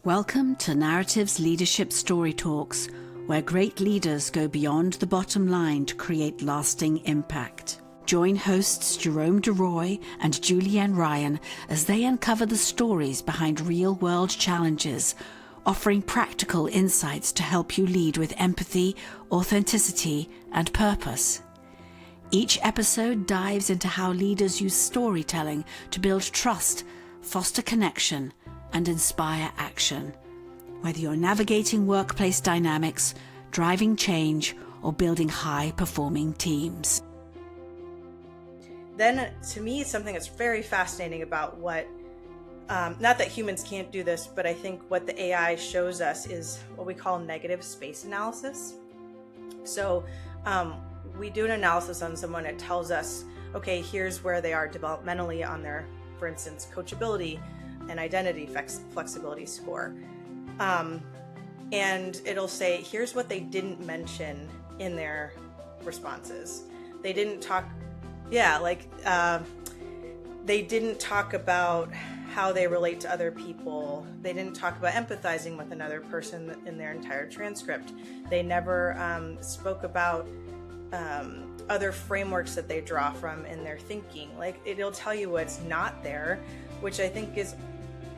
Welcome to Narratives Leadership Story Talks, where great leaders go beyond the bottom line to create lasting impact. Join hosts Jerome Deroy and Julienne Ryan as they uncover the stories behind real-world challenges, offering practical insights to help you lead with empathy, authenticity, and purpose. Each episode dives into how leaders use storytelling to build trust, foster connection, and inspire action. Whether you're navigating workplace dynamics, driving change, or building high-performing teams. Then, to me, something that's very fascinating about what, not that humans can't do this, but I think what the AI shows us is what we call negative space analysis. So we do an analysis on someone. It tells us, okay, here's where they are developmentally on their, for instance, coachability and identity flexibility score. And it'll say, here's what they didn't mention in their responses. They didn't talk, they didn't talk about how they relate to other people. They didn't talk about empathizing with another person in their entire transcript. They never spoke about other frameworks that they draw from in their thinking. Like, it'll tell you what's not there, which I think is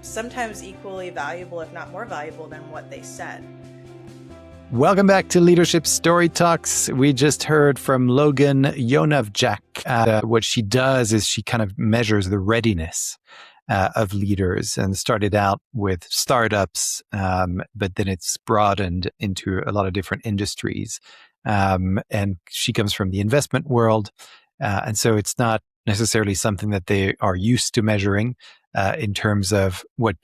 sometimes equally valuable, if not more valuable, than what they said. Welcome back to Leadership Story Talks. We just heard from Logan Yonavjak. What she does is she kind of measures the readiness of leaders, and started out with startups, but then it's broadened into a lot of different industries. And she comes from the investment world. And so it's not necessarily something that they are used to measuring in terms of what's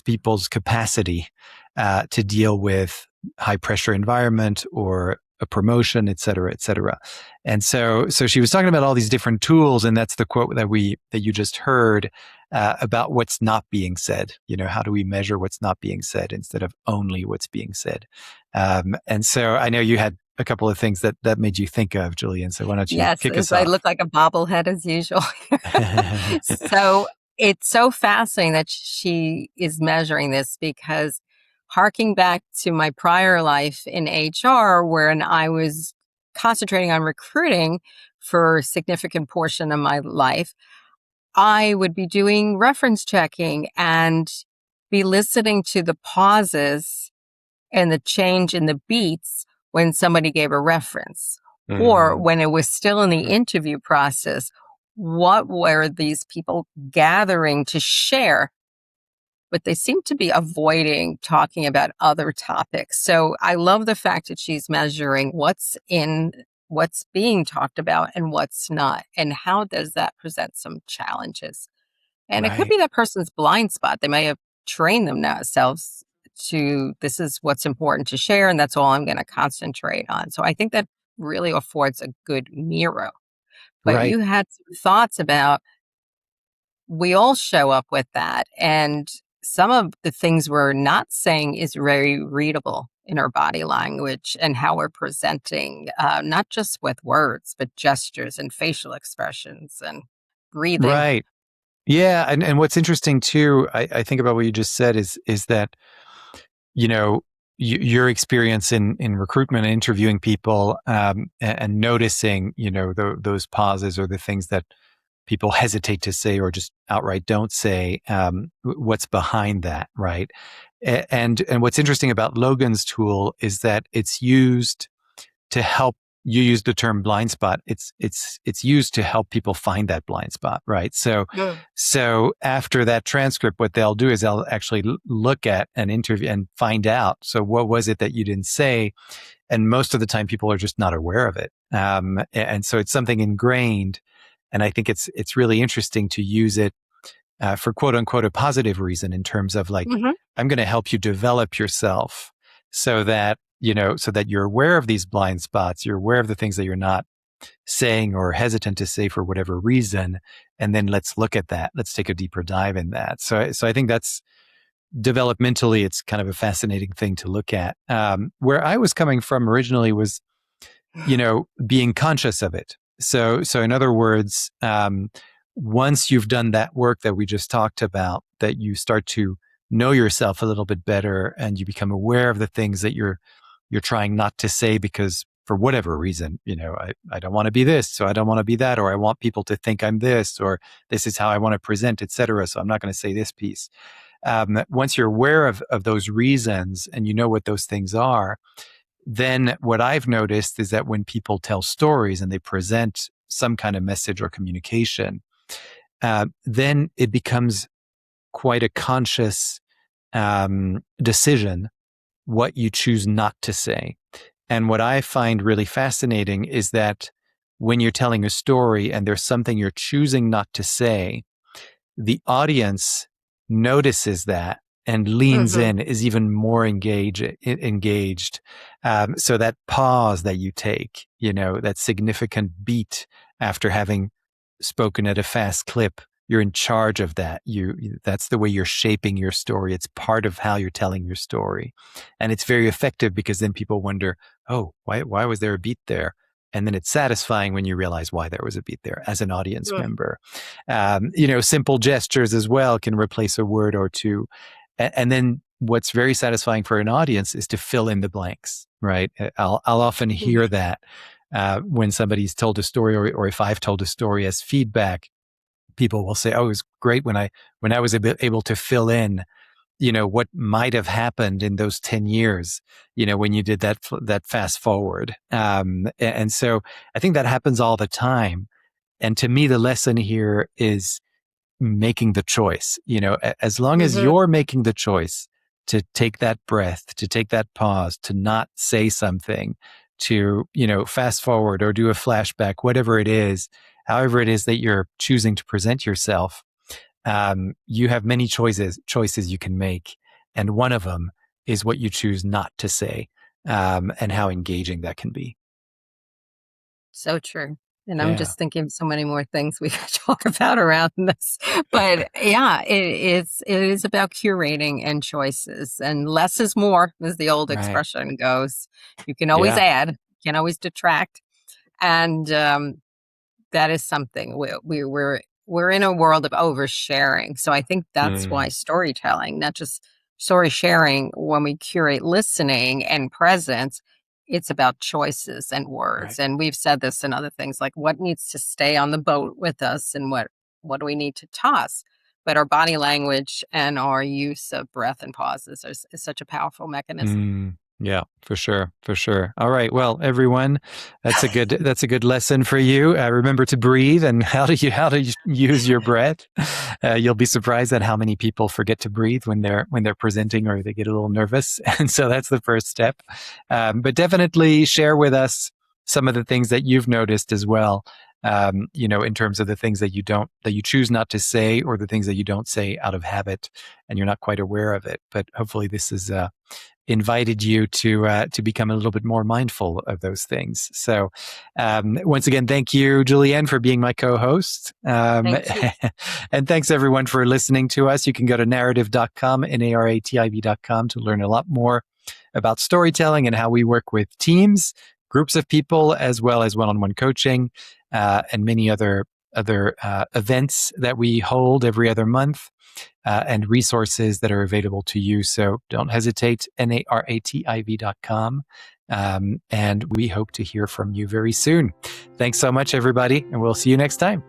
people's capacity to deal with high pressure environment or a promotion, et cetera, et cetera. And so she was talking about all these different tools, and that's the quote that you just heard about what's not being said. You know, how do we measure what's not being said instead of only what's being said? And so I know you had a couple of things that made you think of, Julienne. So why don't you kick us off? I look like a bobblehead as usual. So it's so fascinating that she is measuring this, because harking back to my prior life in HR, wherein I was concentrating on recruiting for a significant portion of my life, I would be doing reference checking and be listening to the pauses and the change in the beats when somebody gave a reference, or when it was still in the interview process. What were these people gathering to share? But they seem to be avoiding talking about other topics. So I love the fact that she's measuring what's being talked about and what's not, and how does that present some challenges. And It could be that person's blind spot. They may have trained themselves to, this is what's important to share, and that's all I'm going to concentrate on. So I think that really affords a good mirror. But you had some thoughts about, we all show up with that, and some of the things we're not saying is very readable in our body language and how we're presenting, not just with words, but gestures and facial expressions and breathing. Right. Yeah. And what's interesting too, I think about what you just said is that, you know, your experience in recruitment and interviewing people, and noticing, you know, those pauses or the things that people hesitate to say or just outright don't say, what's behind that, right? And what's interesting about Logan's tool is that it's used to help. You used the term blind spot. It's used to help people find that blind spot, right? So after that transcript, what they'll do is they'll actually look at an interview and find out. So what was it that you didn't say? And most of the time, people are just not aware of it. And so it's something ingrained. And I think it's really interesting to use it for quote unquote a positive reason, in terms of like, I'm going to help you develop yourself so that, you know, so that you're aware of these blind spots, you're aware of the things that you're not saying or hesitant to say for whatever reason. And then let's look at that. Let's take a deeper dive in that. So I think that's developmentally, it's kind of a fascinating thing to look at. Where I was coming from originally was, you know, being conscious of it. So in other words, once you've done that work that we just talked about, that you start to know yourself a little bit better, and you become aware of the things that you're trying not to say because for whatever reason, I don't want to be this, so I don't want to be that, or I want people to think I'm this, or this is how I want to present, etc. So I'm not going to say this piece. Once you're aware of those reasons and you know what those things are, then what I've noticed is that when people tell stories and they present some kind of message or communication, then it becomes quite a conscious decision what you choose not to say. And what I find really fascinating is that when you're telling a story and there's something you're choosing not to say, the audience notices that and leans in, is even more engaged. So that pause that you take, that significant beat after having spoken at a fast clip, you're in charge of that. That's the way you're shaping your story. It's part of how you're telling your story. And it's very effective because then people wonder, oh, why was there a beat there? And then it's satisfying when you realize why there was a beat there as an audience member. Simple gestures as well can replace a word or two. And then what's very satisfying for an audience is to fill in the blanks, right? I'll often hear that when somebody's told a story or if I've told a story as feedback, people will say, oh, it was great when I was able to fill in, what might have happened in those 10 years, when you did that fast forward. And so I think that happens all the time. And to me, the lesson here is making the choice, as long as you're making the choice to take that breath, to take that pause, to not say something, to, fast forward or do a flashback, whatever it is, however it is that you're choosing to present yourself, you have many choices you can make. And one of them is what you choose not to say, and how engaging that can be. So true. And I'm just thinking of so many more things we could talk about around this. But yeah, it is about curating and choices. And less is more, as the old expression goes. You can always add, you can always detract. And that is something we're in a world of oversharing. So I think that's why storytelling, not just story sharing, when we curate listening and presence, it's about choices and words. And we've said this in other things, like what needs to stay on the boat with us and what do we need to toss. But our body language and our use of breath and pauses is such a powerful mechanism. Yeah, for sure. All right. Well, everyone, that's a good lesson for you. Remember to breathe and how to use your breath. You'll be surprised at how many people forget to breathe when they're presenting or they get a little nervous. And so that's the first step. But definitely share with us some of the things that you've noticed as well. In terms of the things that you choose not to say, or the things that you don't say out of habit, and you're not quite aware of it. But hopefully, this has invited you to become a little bit more mindful of those things. So, once again, thank you, Julienne, for being my co-host. Thank you. And thanks everyone for listening to us. You can go to narrative.com, NARATIV.com, to learn a lot more about storytelling and how we work with teams, groups of people, as well as one-on-one coaching, and many other events that we hold every other month, and resources that are available to you. So don't hesitate, NARATIV.com. And we hope to hear from you very soon. Thanks so much, everybody, and we'll see you next time.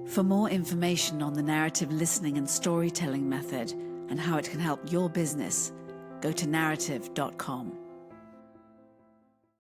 For more information on the narrative listening and storytelling method and how it can help your business, go to narrative.com.